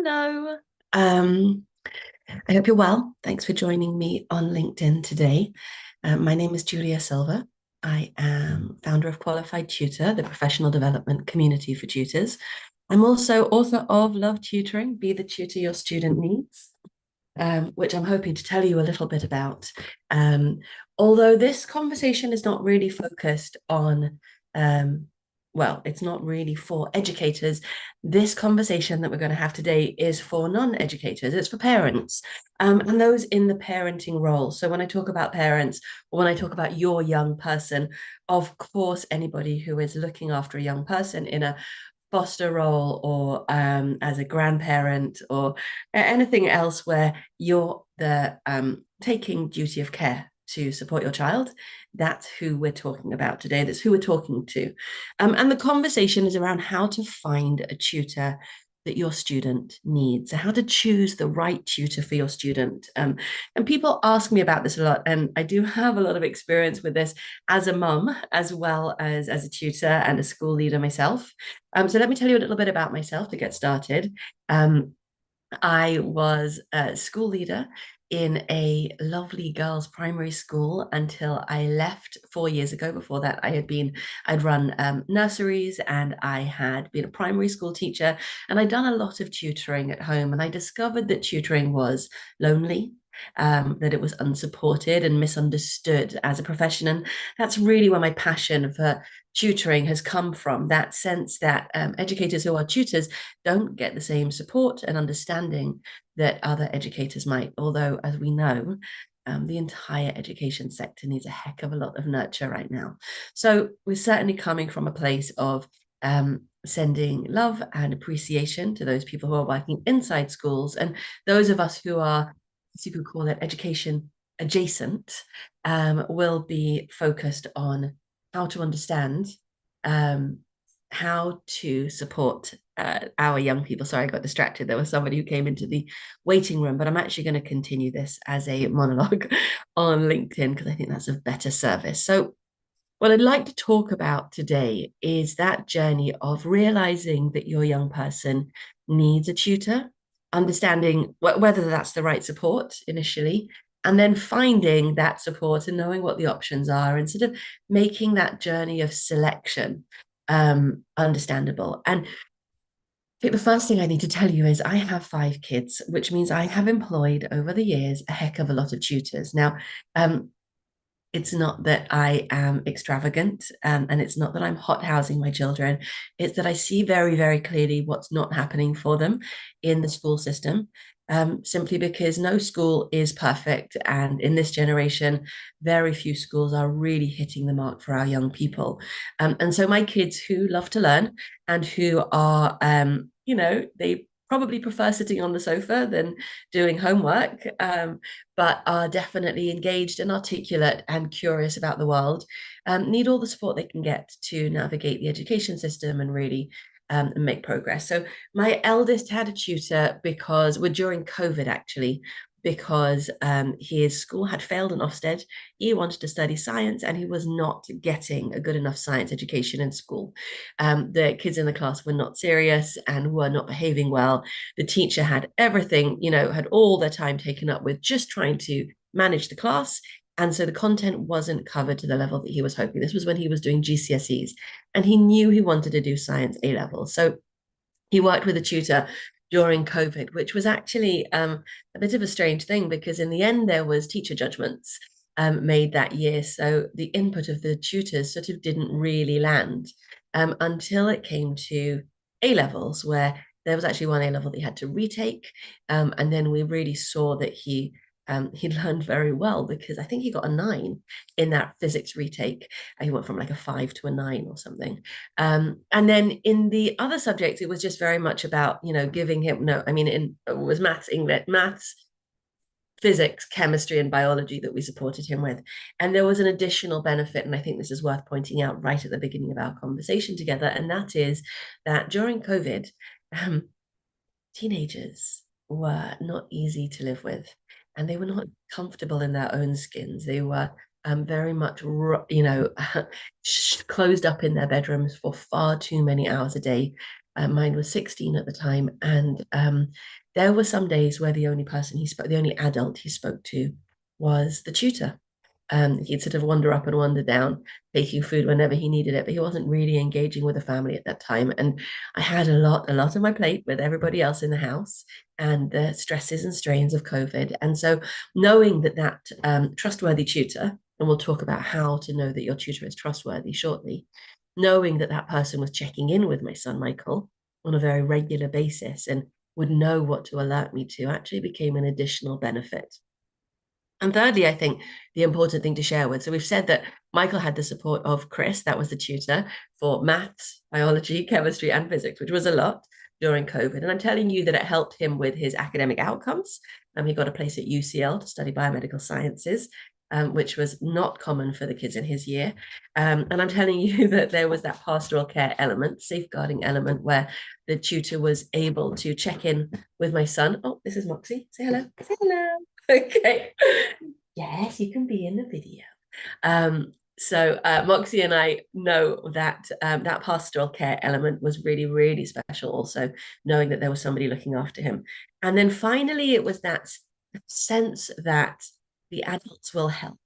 Hello. Um, I hope you're well. Thanks for joining me on LinkedIn today. My name is Julia Silva. I am founder of Qualified Tutor, the professional development community for tutors. I'm also author of Love Tutoring, Be the Tutor Your Student Needs, which I'm hoping to tell you a little bit about. Um, Although this conversation is not really focused on, um, well, it's not really for educators. This conversation that we're going to have today is for non-educators. It's for parents, and those in the parenting role. So when I talk about parents, or when I talk about your young person, of course, anybody who is looking after a young person in a foster role or as a grandparent or anything else where you're the taking duty of care to support your child. That's who we're talking about today. That's who we're talking to. And the conversation is around how to find a tutor that your student needs, how to choose the right tutor for your student. And people ask me about this a lot, and I do have a lot of experience with this as a mum, as well as a tutor and a school leader myself. So let me tell you a little bit about myself to get started. Um, I was a school leader in a lovely girls' primary school until I left 4 years ago. Before that, I'd run nurseries and I had been a primary school teacher and I'd done a lot of tutoring at home. And I discovered that tutoring was lonely. That it was unsupported and misunderstood as a profession. And that's really where my passion for tutoring has come from, that sense that educators who are tutors don't get the same support and understanding that other educators might. Although, as we know, the entire education sector needs a heck of a lot of nurture right now. So we're certainly coming from a place of sending love and appreciation to those people who are working inside schools and those of us who are, as you could call it, education adjacent, will be focused on how to understand um, how to support our young people. Sorry, I got distracted. There was somebody who came into the waiting room, but I'm actually going to continue this as a monologue on LinkedIn because I think that's a better service. So, what I'd like to talk about today is that journey of realizing that your young person needs a tutor, understanding whether that's the right support initially, and then finding that support and knowing what the options are and sort of making that journey of selection understandable. And I think the first thing I need to tell you is I have 5 kids, which means I have employed over the years a heck of a lot of tutors. Now, it's not that I am extravagant, and it's not that I'm hot housing my children. It's that I see very, very clearly what's not happening for them in the school system, simply because no school is perfect. And in this generation, very few schools are really hitting the mark for our young people. And so my kids who love to learn and who are, they probably prefer sitting on the sofa than doing homework, but are definitely engaged and articulate and curious about the world, need all the support they can get to navigate the education system and really make progress. So my eldest had a tutor because we're during COVID actually, because his school had failed in Ofsted. He wanted to study science and he was not getting a good enough science education in school. The kids in the class were not serious and were not behaving well. The teacher had everything, had all their time taken up with just trying to manage the class. And so the content wasn't covered to the level that he was hoping. This was when he was doing GCSEs and he knew he wanted to do science A level. So he worked with a tutor during COVID, which was actually a bit of a strange thing because in the end there was teacher judgments made that year. So the input of the tutors sort of didn't really land until it came to A levels, where there was actually one A level that he had to retake. And then we really saw that he learned very well because I think he got a 9 in that physics retake. He went from like a 5 to a 9 or something. And then in the other subjects, it was just very much about, giving him, no, I mean, it was maths, English, maths, physics, chemistry, and biology that we supported him with. And there was an additional benefit, and I think this is worth pointing out right at the beginning of our conversation together, and that is that during COVID, um, teenagers were not easy to live with, and they were not comfortable in their own skins. They were very much, closed up in their bedrooms for far too many hours a day. Mine was 16 at the time, and there were some days where the only adult he spoke to was the tutor. He'd sort of wander up and wander down, taking food whenever he needed it, but he wasn't really engaging with the family at that time. And I had a lot on my plate with everybody else in the house and the stresses and strains of COVID. And so knowing that trustworthy tutor, and we'll talk about how to know that your tutor is trustworthy shortly, knowing that that person was checking in with my son Michael on a very regular basis and would know what to alert me to actually became an additional benefit. And thirdly, I think the important thing to share with, so we've said that Michael had the support of Chris, that was the tutor for maths, biology, chemistry, and physics, which was a lot during COVID. And I'm telling you that it helped him with his academic outcomes. He got a place at UCL to study biomedical sciences, which was not common for the kids in his year. And I'm telling you that there was that pastoral care element, safeguarding element, where the tutor was able to check in with my son. Oh, this is Moxie. Say hello. Say hello. Okay. Yes, you can be in the video. So Moxie and I know that that pastoral care element was really, really special. Also, knowing that there was somebody looking after him, and then finally, it was that sense that the adults will help.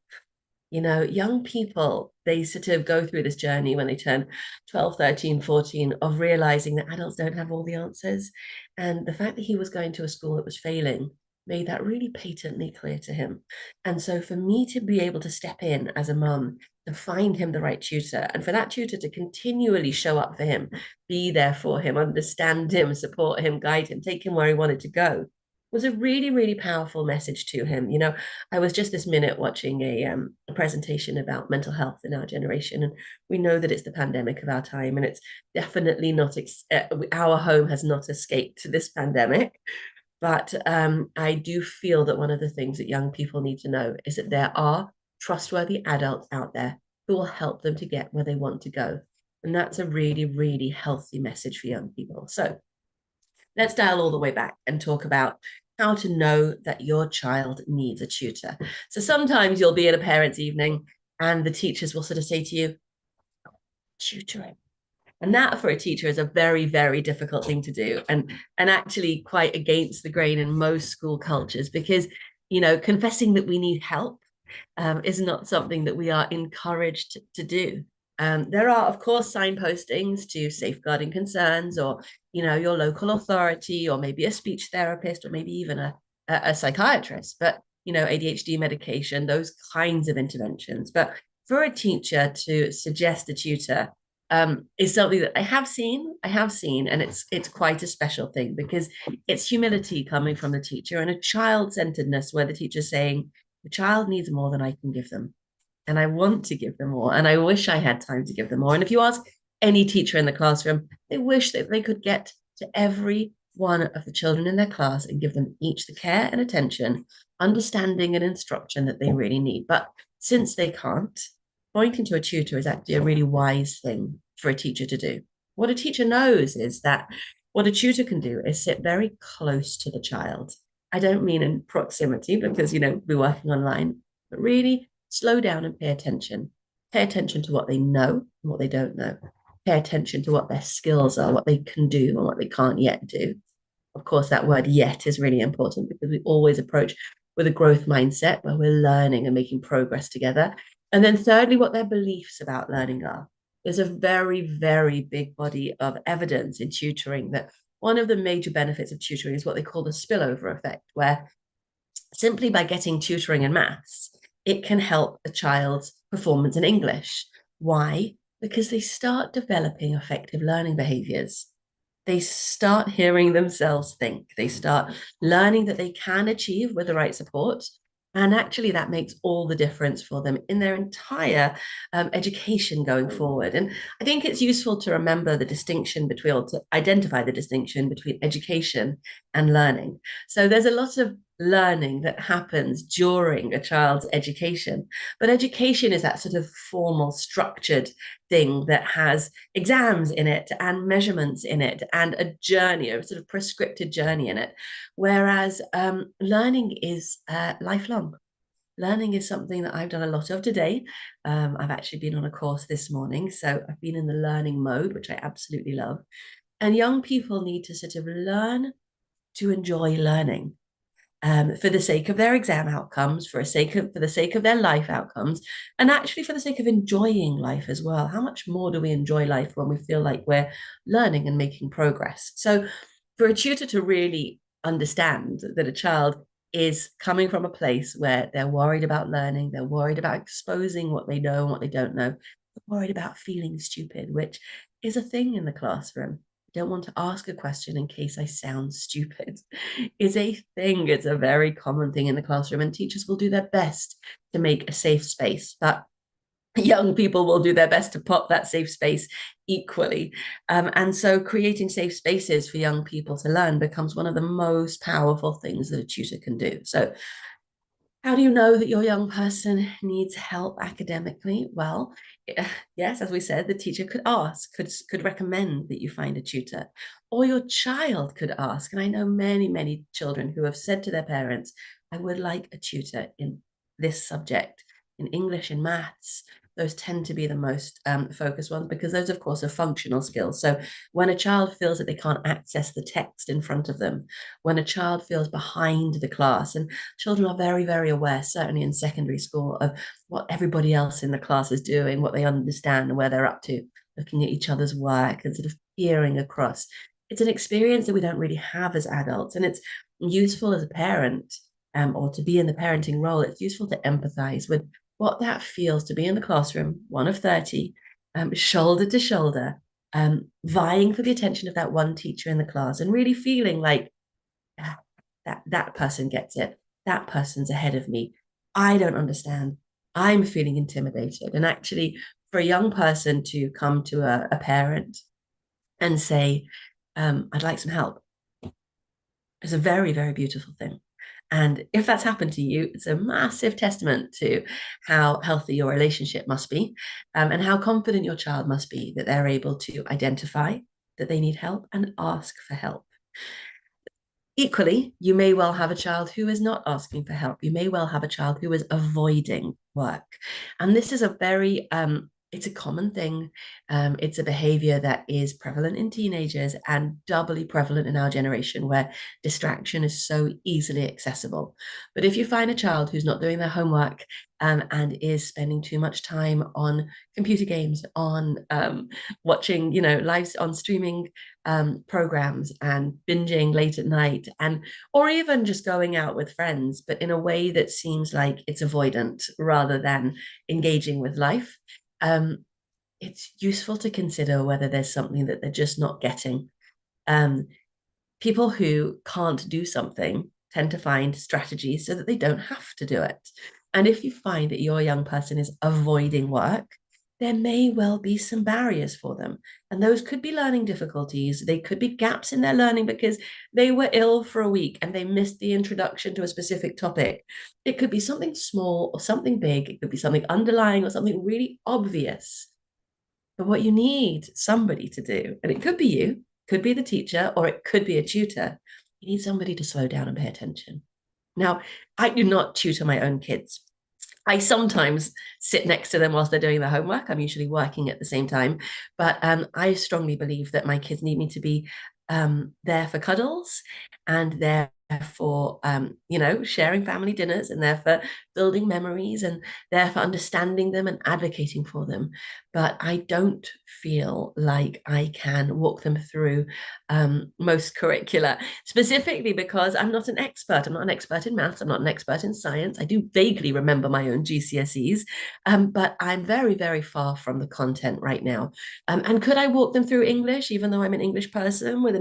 You know, young people, they sort of go through this journey when they turn 12, 13, 14 of realizing that adults don't have all the answers. And the fact that he was going to a school that was failing made that really patently clear to him. And so for me to be able to step in as a mum, to find him the right tutor, and for that tutor to continually show up for him, be there for him, understand him, support him, guide him, take him where he wanted to go, was a really, really powerful message to him. You know, I was just this minute watching a presentation about mental health in our generation, and we know that it's the pandemic of our time, and it's definitely not, our home has not escaped this pandemic. But I do feel that one of the things that young people need to know is that there are trustworthy adults out there who will help them to get where they want to go. And that's a really, really healthy message for young people. So let's dial all the way back and talk about how to know that your child needs a tutor. So sometimes you'll be at a parents' evening and the teachers will sort of say to you, tutoring. And that for a teacher is a very, very difficult thing to do, and actually quite against the grain in most school cultures, because, you know, confessing that we need help is not something that we are encouraged to do. There are, of course, signpostings to safeguarding concerns, or, you know, your local authority, or maybe a speech therapist, or maybe even a psychiatrist. But, you know, ADHD medication, those kinds of interventions. But for a teacher to suggest a tutor is something that I have seen, and it's quite a special thing, because it's humility coming from the teacher and a child-centeredness where the teacher's saying, the child needs more than I can give them. And I want to give them more. And I wish I had time to give them more. And if you ask any teacher in the classroom, they wish that they could get to every one of the children in their class and give them each the care and attention, understanding and instruction that they really need. But since they can't, pointing to a tutor is actually a really wise thing for a teacher to do. What a teacher knows is that what a tutor can do is sit very close to the child. I don't mean in proximity, because, you know, we're working online, but really slow down and pay attention. Pay attention to what they know and what they don't know. Pay attention to what their skills are, what they can do and what they can't yet do. Of course, that word yet is really important, because we always approach with a growth mindset where we're learning and making progress together. And then thirdly, what their beliefs about learning are. There's a very, very big body of evidence in tutoring that one of the major benefits of tutoring is what they call the spillover effect, where simply by getting tutoring in maths, it can help a child's performance in English. Why? Because they start developing effective learning behaviors. They start hearing themselves think. They start learning that they can achieve with the right support. And actually, that makes all the difference for them in their entire education going forward. And I think it's useful to remember the distinction between, or to identify the distinction between education and learning. So there's a lot of learning that happens during a child's education, but education is that sort of formal, structured thing that has exams in it and measurements in it and a journey, a sort of prescripted journey in it. Whereas learning is lifelong. Learning is something that I've done a lot of today. I've actually been on a course this morning, so I've been in the learning mode, which I absolutely love. And young people need to sort of learn to enjoy learning, for the sake of their exam outcomes, for the sake of their life outcomes, and actually for the sake of enjoying life as well. How much more do we enjoy life when we feel like we're learning and making progress? So, for a tutor to really understand that a child is coming from a place where they're worried about learning, they're worried about exposing what they know and what they don't know, they're worried about feeling stupid, which is a thing in the classroom. I don't want to ask a question in case I sound stupid, is a thing. It's a very common thing in the classroom, and teachers will do their best to make a safe space. But young people will do their best to pop that safe space equally. And so creating safe spaces for young people to learn becomes one of the most powerful things that a tutor can do. So how do you know that your young person needs help academically? Well, yes, as we said, the teacher could ask, could recommend that you find a tutor, or your child could ask. And I know many, many children who have said to their parents, I would like a tutor in this subject, in English and maths. Those tend to be the most focused ones because those, of course, are functional skills. So when a child feels that they can't access the text in front of them, when a child feels behind the class, and children are very, very aware, certainly in secondary school, of what everybody else in the class is doing, what they understand, and where they're up to, looking at each other's work and sort of peering across. It's an experience that we don't really have as adults, and it's useful as a parent, or to be in the parenting role. It's useful to empathize with what that feels to be in the classroom, one of 30, shoulder to shoulder, vying for the attention of that one teacher in the class, and really feeling like, ah, that person gets it. That person's ahead of me. I don't understand. I'm feeling intimidated. And actually, for a young person to come to a parent and say, I'd like some help, is a very, very beautiful thing. And if that's happened to you, it's a massive testament to how healthy your relationship must be, and how confident your child must be that they're able to identify that they need help and ask for help. Equally, you may well have a child who is not asking for help. You may well have a child who is avoiding work. And this is a very, it's a common thing. It's a behavior that is prevalent in teenagers and doubly prevalent in our generation, where distraction is so easily accessible. But if you find a child who's not doing their homework, and is spending too much time on computer games, on watching, lives on streaming programs, and binging late at night, and or even just going out with friends, but in a way that seems like it's avoidant rather than engaging with life, it's useful to consider whether there's something that they're just not getting. um, People who can't do something tend to find strategies so that they don't have to do it. And if you find that your young person is avoiding work, there may well be some barriers for them. And those could be learning difficulties. They could be gaps in their learning because they were ill for a week and they missed the introduction to a specific topic. It could be something small or something big. It could be something underlying or something really obvious. But what you need somebody to do, and it could be you, could be the teacher, or it could be a tutor, you need somebody to slow down and pay attention. Now, I do not tutor my own kids. I sometimes sit next to them whilst they're doing their homework. I'm usually working at the same time. But I strongly believe that my kids need me to be there for cuddles, and there for sharing family dinners, and there for building memories, and there for understanding them and advocating for them. But I don't feel like I can walk them through most curricula, specifically because I'm not an expert. I'm not an expert in maths. I'm not an expert in science. I do vaguely remember my own GCSEs, but I'm very, very far from the content right now. And could I walk them through English, even though I'm an English person with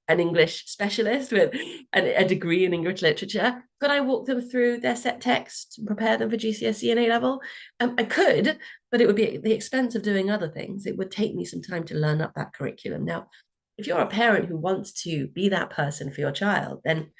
an English specialist with a degree in English literature? Could I walk them through their set text and prepare them for GCSE and A level? I could, but it would be at the expense of doing other things. It would take me some time to learn up that curriculum. Now, if you're a parent who wants to be that person for your child, then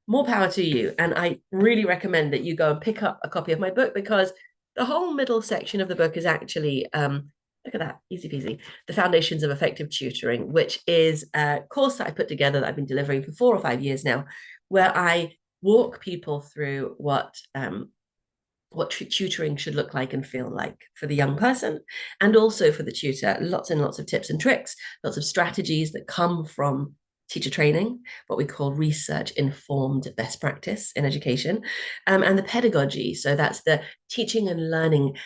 more power to you. And I really recommend that you go and pick up a copy of my book, because the whole middle section of the book is actually, look at that, easy peasy, The Foundations of Effective Tutoring, which is a course that I put together that I've been delivering for 4 or 5 years now, where I walk people through what what tutoring should look like and feel like for the young person, and also for the tutor. Lots and lots of tips and tricks, lots of strategies that come from teacher training, what we call research informed best practice in education, and the pedagogy. So that's the teaching and learning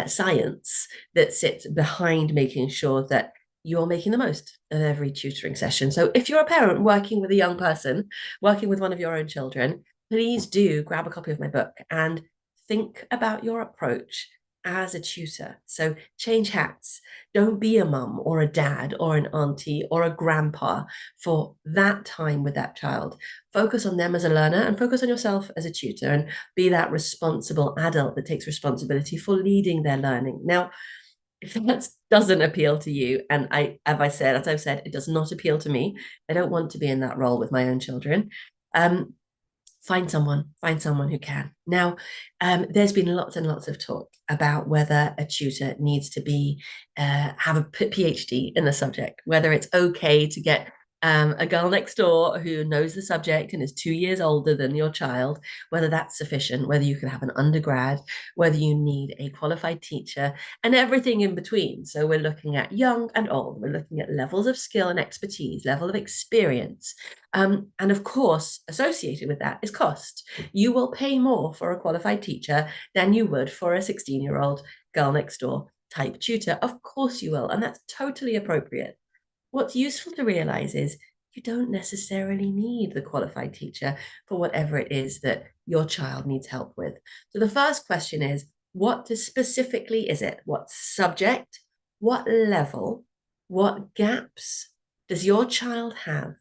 science that sits behind making sure that you're making the most of every tutoring session. So if you're a parent working with a young person, working with one of your own children, please do grab a copy of my book and think about your approach as a tutor. So change hats. Don't be a mum or a dad or an auntie or a grandpa for that time with that child. Focus on them as a learner and focus on yourself as a tutor, and be that responsible adult that takes responsibility for leading their learning. Now, if that doesn't appeal to you, and as I've said, it does not appeal to me. I don't want to be in that role with my own children. Um, find someone who can. Now, there's been lots and lots of talk about whether a tutor needs to be have a PhD in the subject, whether it's okay to get a girl next door who knows the subject and is 2 years older than your child, whether that's sufficient, whether you can have an undergrad, whether you need a qualified teacher, and everything in between. So we're looking at young and old, we're looking at levels of skill and expertise, level of experience. And of course, associated with that is cost. You will pay more for a qualified teacher than you would for a 16-year-old girl next door type tutor. Of course you will, and that's totally appropriate. What's useful to realize is you don't necessarily need the qualified teacher for whatever it is that your child needs help with. So the first question is, what specifically is it? What subject? What level? What gaps does your child have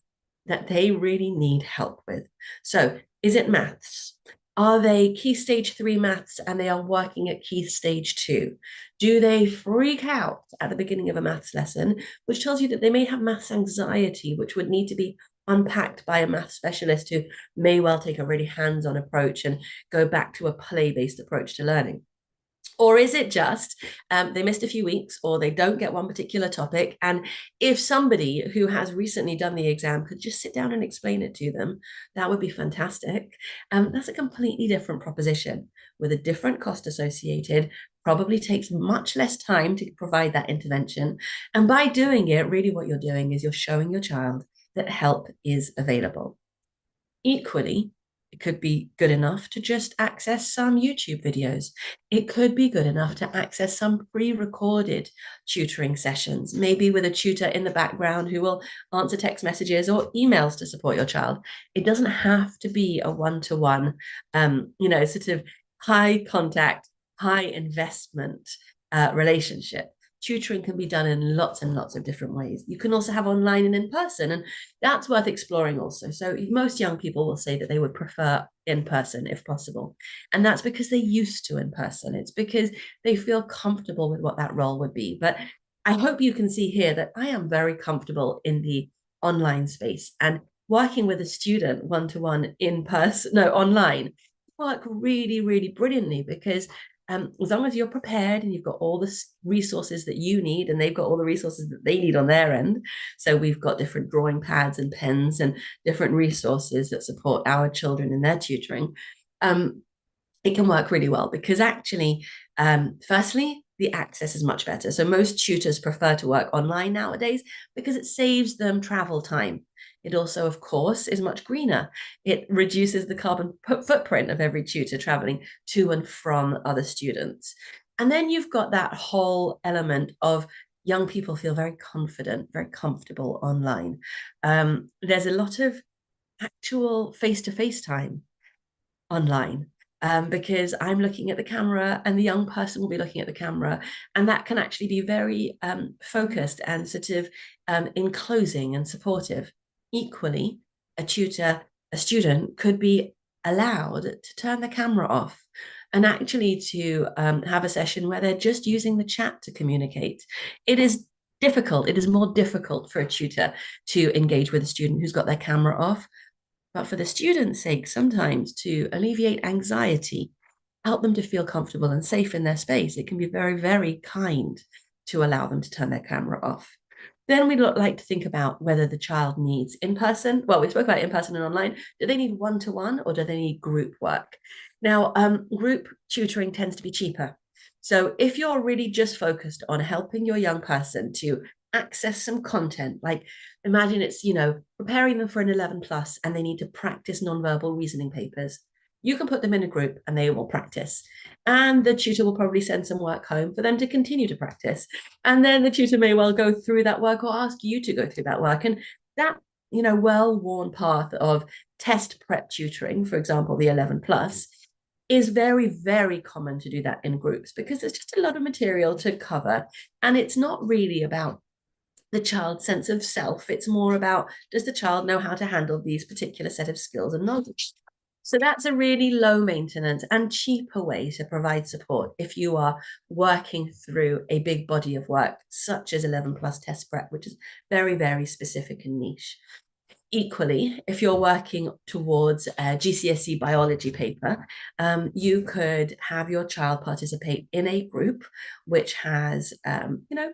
that they really need help with? So is it maths? Are they key stage 3 maths and they are working at key stage 2? Do they freak out at the beginning of a maths lesson, which tells you that they may have maths anxiety, which would need to be unpacked by a math specialist who may well take a really hands-on approach and go back to a play-based approach to learning? Or is it just they missed a few weeks, or they don't get one particular topic? And if somebody who has recently done the exam could just sit down and explain it to them, that would be fantastic. That's a completely different proposition with a different cost associated, probably takes much less time to provide that intervention. And by doing it, really what you're doing is you're showing your child that help is available. Equally, it could be good enough to just access some YouTube videos. It could be good enough to access some pre-recorded tutoring sessions, maybe with a tutor in the background who will answer text messages or emails to support your child. It doesn't have to be a one-to-one, sort of high contact, high investment relationship. Tutoring can be done in lots and lots of different ways. You can also have online and in person, and that's worth exploring also. So most young people will say that they would prefer in person if possible. And that's because they're used to in person. It's because they feel comfortable with what that role would be. But I hope you can see here that I am very comfortable in the online space, and working with a student one-to-one in person, no, online, work really, really brilliantly, because as long as you're prepared and you've got all the resources that you need, and they've got all the resources that they need on their end. So we've got different drawing pads and pens and different resources that support our children in their tutoring. It can work really well, because actually, firstly, the access is much better. So most tutors prefer to work online nowadays because it saves them travel time. It also, of course, is much greener. It reduces the carbon footprint of every tutor traveling to and from other students. And then you've got that whole element of young people feel very confident, very comfortable online. There's a lot of actual face-to-face time online, because I'm looking at the camera and the young person will be looking at the camera, and that can actually be very focused and sort of enclosing and supportive. Equally, a student could be allowed to turn the camera off and actually to have a session where they're just using the chat to communicate. It is difficult. It is more difficult for a tutor to engage with a student who's got their camera off. But for the student's sake, sometimes to alleviate anxiety, help them to feel comfortable and safe in their space, it can be very, very kind to allow them to turn their camera off. Then we'd like to think about whether the child needs in person. Well, we spoke about in person and online. Do they need one to one or do they need group work? Now, group tutoring tends to be cheaper. So if you're really just focused on helping your young person to access some content, like imagine it's, preparing them for an 11 plus and they need to practice nonverbal reasoning papers. You can put them in a group and they will practice. And the tutor will probably send some work home for them to continue to practice. And then the tutor may well go through that work or ask you to go through that work. And that, well-worn path of test prep tutoring, for example, the 11 plus, is very, very common to do that in groups because there's just a lot of material to cover. And it's not really about the child's sense of self. It's more about, does the child know how to handle these particular set of skills and knowledge? So that's a really low maintenance and cheaper way to provide support if you are working through a big body of work, such as 11 plus test prep, which is very, very specific and niche. Equally, if you're working towards a GCSE biology paper, you could have your child participate in a group which has,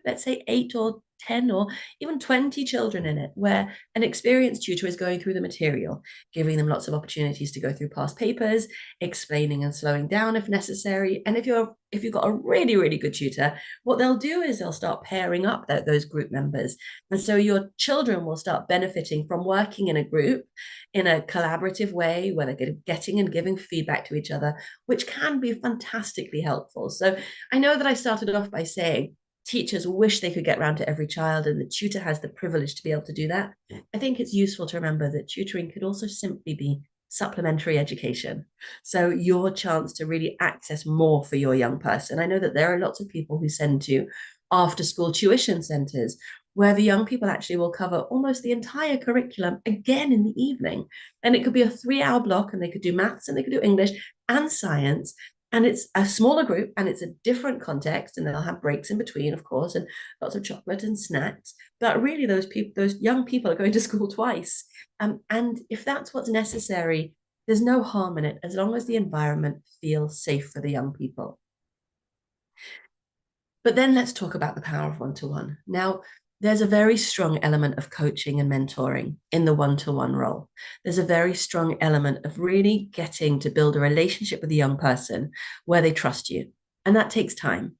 let's say 8 or 10 or even 20 children in it, where an experienced tutor is going through the material, giving them lots of opportunities to go through past papers, explaining and slowing down if necessary. And if you've got a really, really good tutor, what they'll do is they'll start pairing up those group members. And so your children will start benefiting from working in a group in a collaborative way where they're getting and giving feedback to each other, which can be fantastically helpful. So I know that I started off by saying teachers wish they could get around to every child and the tutor has the privilege to be able to do that. I think it's useful to remember that tutoring could also simply be supplementary education. So your chance to really access more for your young person. I know that there are lots of people who send to after school tuition centers where the young people actually will cover almost the entire curriculum again in the evening. And it could be a 3 hour block and they could do maths and they could do English and science. And it's a smaller group and it's a different context and they'll have breaks in between, of course, and lots of chocolate and snacks. But really those young people are going to school twice. And if that's what's necessary, there's no harm in it as long as the environment feels safe for the young people. But then let's talk about the power of one-to-one. Now, there's a very strong element of coaching and mentoring in the one-to-one role. There's a very strong element of really getting to build a relationship with a young person where they trust you. And that takes time.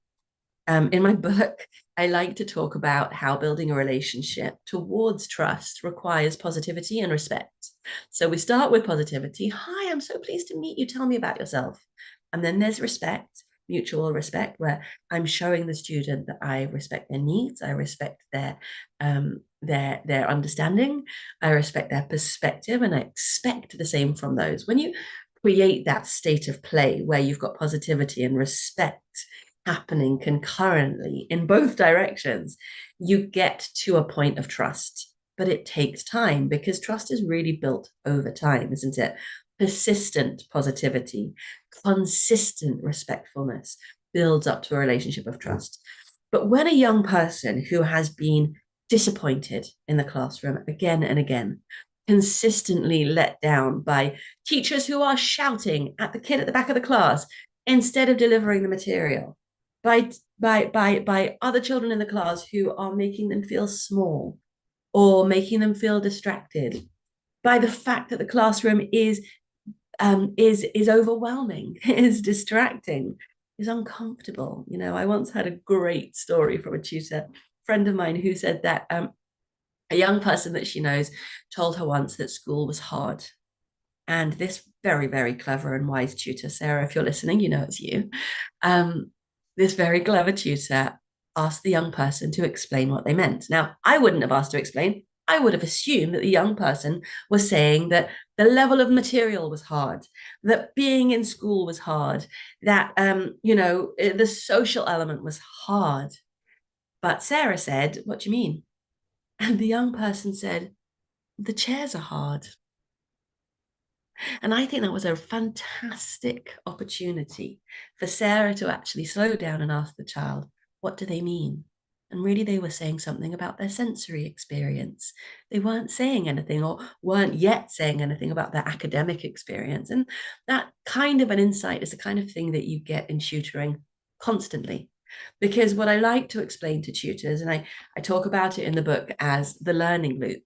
In my book, I like to talk about how building a relationship towards trust requires positivity and respect. So we start with positivity. Hi, I'm so pleased to meet you. Tell me about yourself. And then there's respect, mutual respect, where I'm showing the student that I respect their needs, I respect their understanding, I respect their perspective, and I expect the same from those. When you create that state of play where you've got positivity and respect happening concurrently in both directions, you get to a point of trust. But it takes time because trust is really built over time, isn't it? Persistent positivity, consistent respectfulness builds up to a relationship of trust. But when a young person who has been disappointed in the classroom again and again, consistently let down by teachers who are shouting at the kid at the back of the class instead of delivering the material, by other children in the class who are making them feel small or making them feel distracted, by the fact that the classroom is overwhelming, is distracting, is uncomfortable. I once had a great story from a tutor friend of mine who said that a young person that she knows told her once that school was hard. And this very, very clever and wise tutor, Sarah, if you're listening, it's you. This very clever tutor asked the young person to explain what they meant. Now, I wouldn't have asked to explain. I would have assumed that the young person was saying that the level of material was hard, that being in school was hard, that, the social element was hard. But Sarah said, what do you mean? And the young person said, the chairs are hard. And I think that was a fantastic opportunity for Sarah to actually slow down and ask the child, what do they mean? And really, they were saying something about their sensory experience. They weren't saying anything or weren't yet saying anything about their academic experience. And that kind of an insight is the kind of thing that you get in tutoring constantly. Because what I like to explain to tutors, and I talk about it in the book as the learning loop,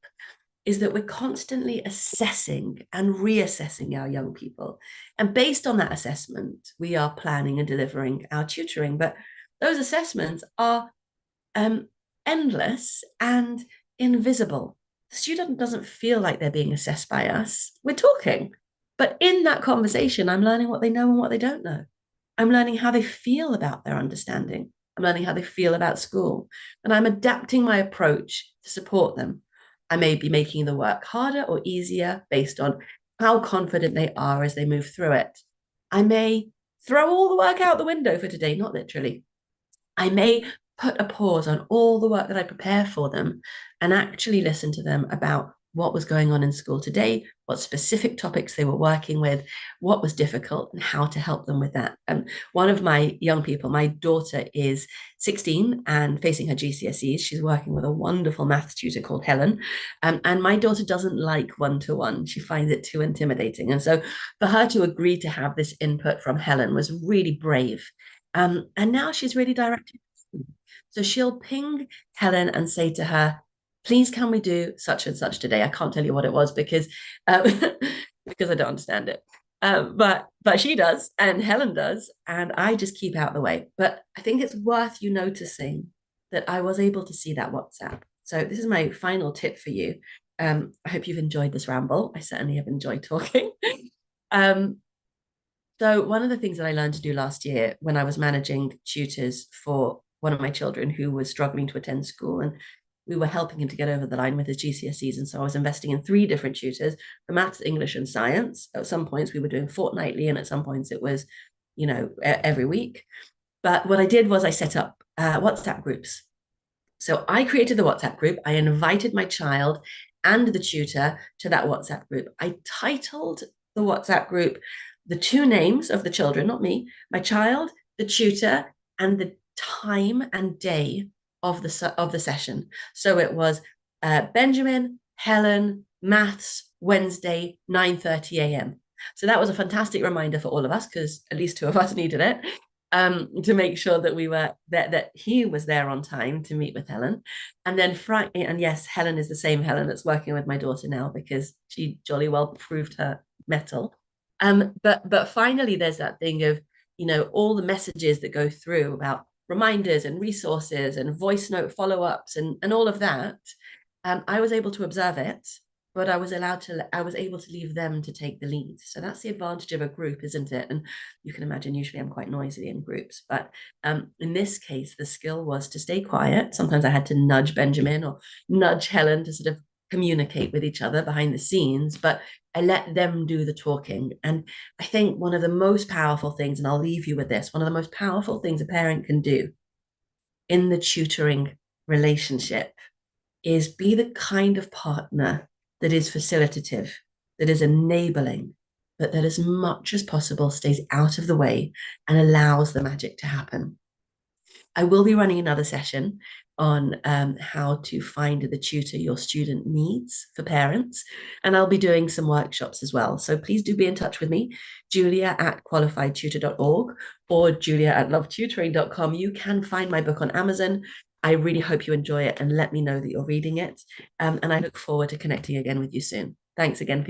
is that we're constantly assessing and reassessing our young people. And based on that assessment, we are planning and delivering our tutoring. But those assessments are um, endless and invisible. The student doesn't feel like they're being assessed by us. We're talking. But in that conversation, I'm learning what they know and what they don't know. I'm learning how they feel about their understanding. I'm learning how they feel about school. And I'm adapting my approach to support them. I may be making the work harder or easier based on how confident they are as they move through it. I may throw all the work out the window for today, not literally. I may put a pause on all the work that I prepare for them and actually listen to them about what was going on in school today, what specific topics they were working with, what was difficult, and how to help them with that. One of my young people, my daughter is 16 and facing her GCSEs. She's working with a wonderful maths tutor called Helen. And my daughter doesn't like one-to-one. She finds it too intimidating. And so for her to agree to have this input from Helen was really brave. And now she's really directed. So she'll ping Helen and say to her, please, can we do such and such today? I can't tell you what it was um, because I don't understand it. But she does, and Helen does, and I just keep out the way. But I think it's worth you noticing that I was able to see that WhatsApp. So this is my final tip for you. I hope you've enjoyed this ramble. I certainly have enjoyed talking. um, so one of the things that I learned to do last year when I was managing tutors for one of my children who was struggling to attend school, and we were helping him to get over the line with his GCSEs. And so I was investing in three different tutors for maths, English, and science. At some points we were doing fortnightly, and at some points it was, every week. But what I did was I set up WhatsApp groups. So I created the WhatsApp group. I invited my child and the tutor to that WhatsApp group. I titled the WhatsApp group the two names of the children, not me, my child, the tutor, and the time and day of the session. So it was Benjamin, Helen, maths, Wednesday, 9:30 a.m. So that was a fantastic reminder for all of us because at least two of us needed it. To make sure that we were that he was there on time to meet with Helen. And then Friday, and yes, Helen is the same Helen that's working with my daughter now because she jolly well proved her mettle. But finally, there's that thing of all the messages that go through about reminders and resources and voice note follow-ups and all of that. I was able to observe it, but I was able to leave them to take the lead. So that's the advantage of a group, isn't it? And you can imagine usually I'm quite noisy in groups, but in this case, the skill was to stay quiet. Sometimes I had to nudge Benjamin or nudge Helen to sort of communicate with each other behind the scenes, but I let them do the talking. And I think one of the most powerful things, and I'll leave you with this, one of the most powerful things a parent can do in the tutoring relationship is be the kind of partner that is facilitative, that is enabling, but that as much as possible stays out of the way and allows the magic to happen. I will be running another session on how to find the tutor your student needs for parents. And I'll be doing some workshops as well. So please do be in touch with me, julia@qualifiedtutor.org or julia@lovetutoring.com. You can find my book on Amazon. I really hope you enjoy it and let me know that you're reading it. And I look forward to connecting again with you soon. Thanks again for your